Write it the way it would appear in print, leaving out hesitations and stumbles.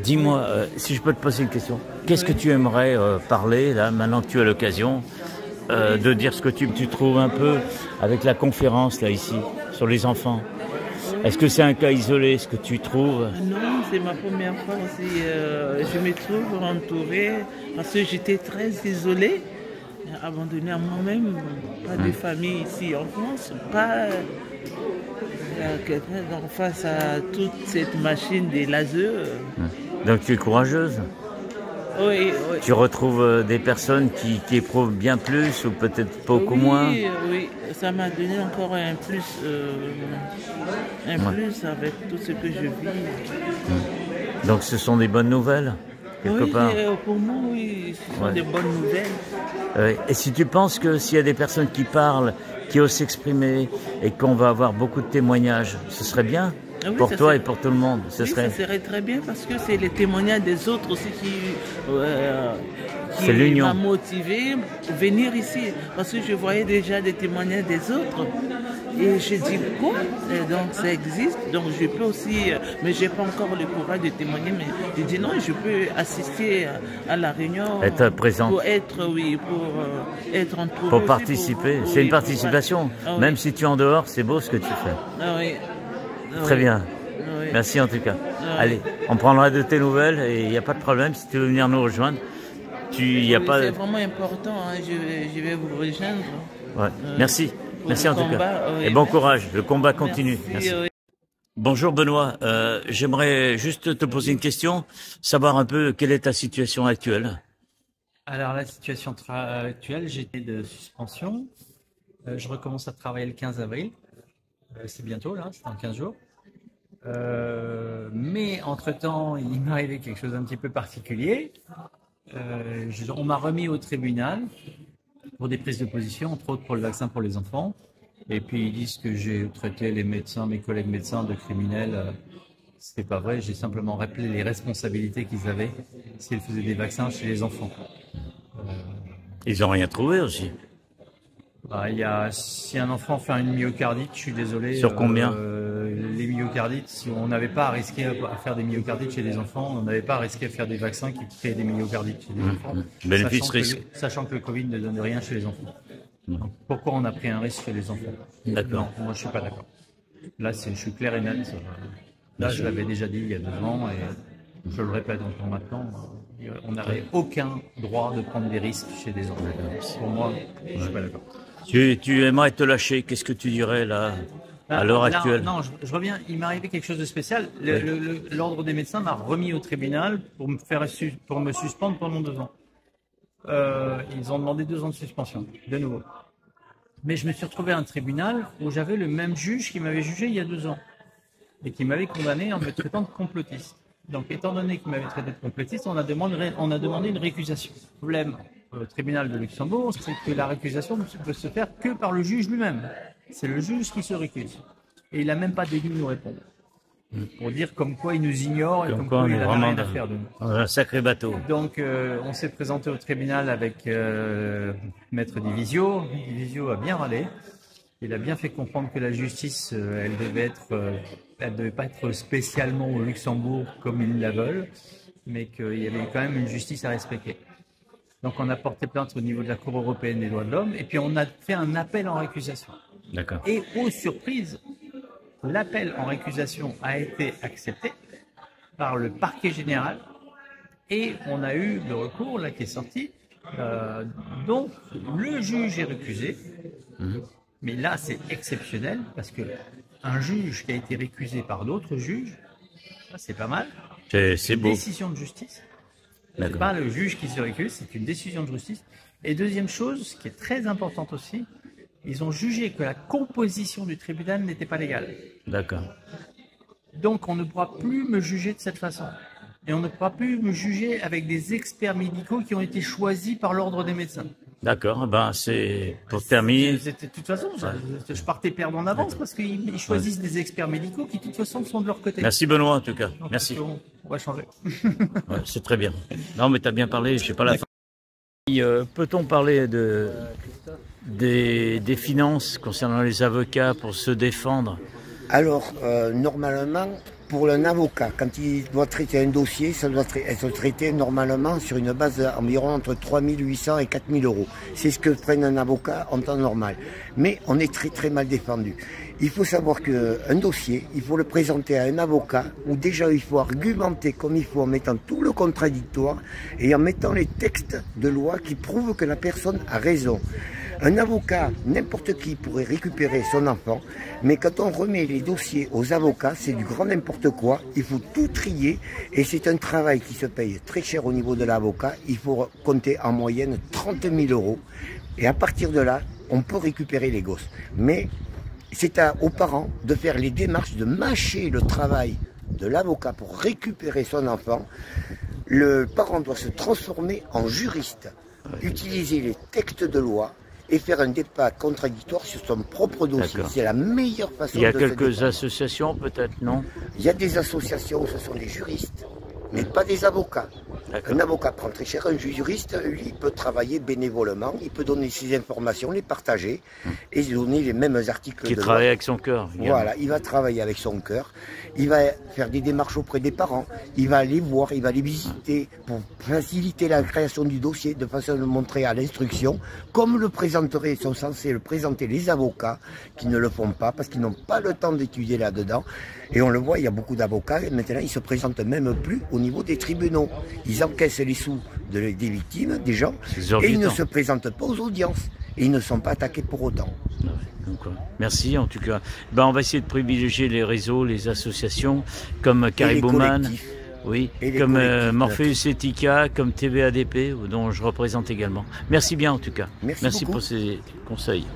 Dis-moi, si je peux te poser une question, qu'est-ce que tu aimerais parler, là, maintenant que tu as l'occasion, de dire ce que tu trouves un peu avec la conférence, là, ici, sur les enfants? Est-ce que c'est un cas isolé, ce que tu trouves? Non, c'est ma première fois aussi. Je me trouve entourée parce que j'étais très isolée, abandonnée à moi-même. Pas de famille ici en France, pas quelqu'un face à toute cette machine des lasers. Donc tu es courageuse? Oui, oui. Tu retrouves des personnes qui éprouvent bien plus ou peut-être beaucoup moins? Oui, ça m'a donné encore un plus avec tout ce que je vis. Donc ce sont des bonnes nouvelles, quelque Oui, part? pour moi, oui, ce sont des bonnes nouvelles. Et si tu penses que s'il y a des personnes qui parlent, qui osent s'exprimer et qu'on va avoir beaucoup de témoignages, ce serait bien Oui, pour toi serait... et pour tout le monde? Ça serait très bien parce que c'est les témoignages des autres aussi qui m'a motivé à venir ici. Parce que je voyais déjà des témoignages des autres. Et je dis quoi? Et donc ça existe. Donc je peux aussi, mais j'ai pas encore le courage de témoigner. Mais je dis non, je peux assister à la réunion. Être présent. Pour être, oui, pour être entouré. Pour participer. C'est une participation. Oui. Même si tu es en dehors, c'est beau ce que tu fais. Oui. Très bien. Oui. Merci en tout cas. Allez, on prendra de tes nouvelles et il n'y a pas de problème si tu veux venir nous rejoindre. C'est vraiment important, hein, je vais vous rejoindre. Ouais. Merci. Merci en tout cas. Et bon courage, le combat continue. Merci. Bonjour Benoît, j'aimerais juste te poser une question, savoir un peu quelle est ta situation actuelle. Alors la situation actuelle, j'étais de suspension. Je recommence à travailler le 15 avril. C'est bientôt là, c'est dans 15 jours. Mais entre-temps, il m'est arrivé quelque chose d'un petit peu particulier. On m'a remis au tribunal pour des prises de position, entre autres pour le vaccin pour les enfants. Et puis ils disent que j'ai traité les médecins, mes collègues médecins, de criminels. C'était pas vrai, j'ai simplement rappelé les responsabilités qu'ils avaient s'ils faisaient des vaccins chez les enfants. Ils n'ont rien trouvé aussi. Si un enfant fait une myocardite, je suis désolé. Sur combien? Les myocardites, si on n'avait pas à risquer à faire des myocardites chez les enfants, on n'avait pas à risquer à faire des vaccins qui créent des myocardites chez les enfants. Bénéfice-risque. Sachant que le Covid ne donne rien chez les enfants. Donc, pourquoi on a pris un risque chez les enfants? D'accord. Non, moi je suis pas d'accord. Là, je suis clair et net. Là, je l'avais déjà dit il y a 2 ans et je le répète encore maintenant. On n'avait aucun droit de prendre des risques chez des enfants. Pour moi, je suis pas d'accord. Tu aimerais te lâcher, qu'est-ce que tu dirais là, à l'heure actuelle? Non, je reviens, il m'est arrivé quelque chose de spécial. L'ordre des médecins m'a remis au tribunal pour me suspendre pendant 2 ans. Ils ont demandé 2 ans de suspension, de nouveau. Mais je me suis retrouvé à un tribunal où j'avais le même juge qui m'avait jugé il y a 2 ans et qui m'avait condamné en me traitant de complotiste. Donc, étant donné qu'il m'avait traité de complotiste, on a demandé une récusation. Le problème au tribunal de Luxembourg, c'est que la récusation ne peut se faire que par le juge lui-même. C'est le juge qui se récuse. Et il n'a même pas daigné nous répondre. Pour dire comme quoi il nous ignore et comme quoi il n'a rien à faire de nous. Un sacré bateau. Donc, on s'est présenté au tribunal avec Maître Divisio. Divisio a bien râlé. Il a bien fait comprendre que la justice, elle devait pas être spécialement au Luxembourg comme ils la veulent, mais qu'il y avait quand même une justice à respecter. Donc on a porté plainte au niveau de la Cour européenne des droits de l'homme et puis on a fait un appel en récusation. D'accord. Et aux surprises, l'appel en récusation a été accepté par le parquet général et on a eu le recours là qui est sorti. Donc le juge est récusé. Mais là, c'est exceptionnel parce que un juge qui a été récusé par d'autres juges, c'est pas mal. C'est beau. Une décision de justice. C'est pas le juge qui se récuse, c'est une décision de justice. Et deuxième chose, qui est très importante aussi, ils ont jugé que la composition du tribunal n'était pas légale. D'accord. Donc, on ne pourra plus me juger de cette façon. Et on ne pourra plus me juger avec des experts médicaux qui ont été choisis par l'ordre des médecins. D'accord, ben c'est pour terminer. De toute façon, je partais perdant en avance parce qu'ils choisissent des experts médicaux qui, de toute façon, sont de leur côté. Merci Benoît, en tout cas. Donc, merci. On va changer. Ouais, c'est très bien. Non, mais tu as bien parlé, je sais pas la fin. Peut-on parler des finances concernant les avocats pour se défendre? Alors, normalement, pour un avocat, quand il doit traiter un dossier, ça doit être traité normalement sur une base d'environ entre 3 800 et 4 000 euros. C'est ce que prenne un avocat en temps normal. Mais on est très très mal défendu. Il faut savoir qu'un dossier, il faut le présenter à un avocat où déjà il faut argumenter comme il faut en mettant tout le contradictoire et en mettant les textes de loi qui prouvent que la personne a raison. Un avocat, n'importe qui pourrait récupérer son enfant, mais quand on remet les dossiers aux avocats, c'est du grand n'importe quoi. Il faut tout trier et c'est un travail qui se paye très cher au niveau de l'avocat. Il faut compter en moyenne 30 000 euros et à partir de là, on peut récupérer les gosses. Mais c'est aux parents de faire les démarches, de mâcher le travail de l'avocat pour récupérer son enfant. Le parent doit se transformer en juriste, utiliser les textes de loi et faire un débat contradictoire sur son propre dossier. C'est la meilleure façon de se défendre. Il y a quelques associations peut-être, non? Il y a des associations où ce sont des juristes, mais pas des avocats. Un avocat prend très cher, un juriste, lui, il peut travailler bénévolement, il peut donner ses informations, les partager et donner les mêmes articles. Qui travaille avec son cœur. Voilà, il va travailler avec son cœur, il va faire des démarches auprès des parents, il va les voir, il va les visiter pour faciliter la création du dossier, de façon à le montrer à l'instruction, comme sont censés le présenter les avocats qui ne le font pas parce qu'ils n'ont pas le temps d'étudier là-dedans. Et on le voit, il y a beaucoup d'avocats, et maintenant ils se présentent même plus au niveau des tribunaux. Ils encaissent les sous des victimes, des gens, et ils ne se présentent pas aux audiences. Et ils ne sont pas attaqués pour autant. Merci en tout cas. On va essayer de privilégier les réseaux, les associations comme Caribouman, oui, comme Morpheus Etica, comme TVADP, dont je représente également. Merci bien en tout cas. Merci pour ces conseils.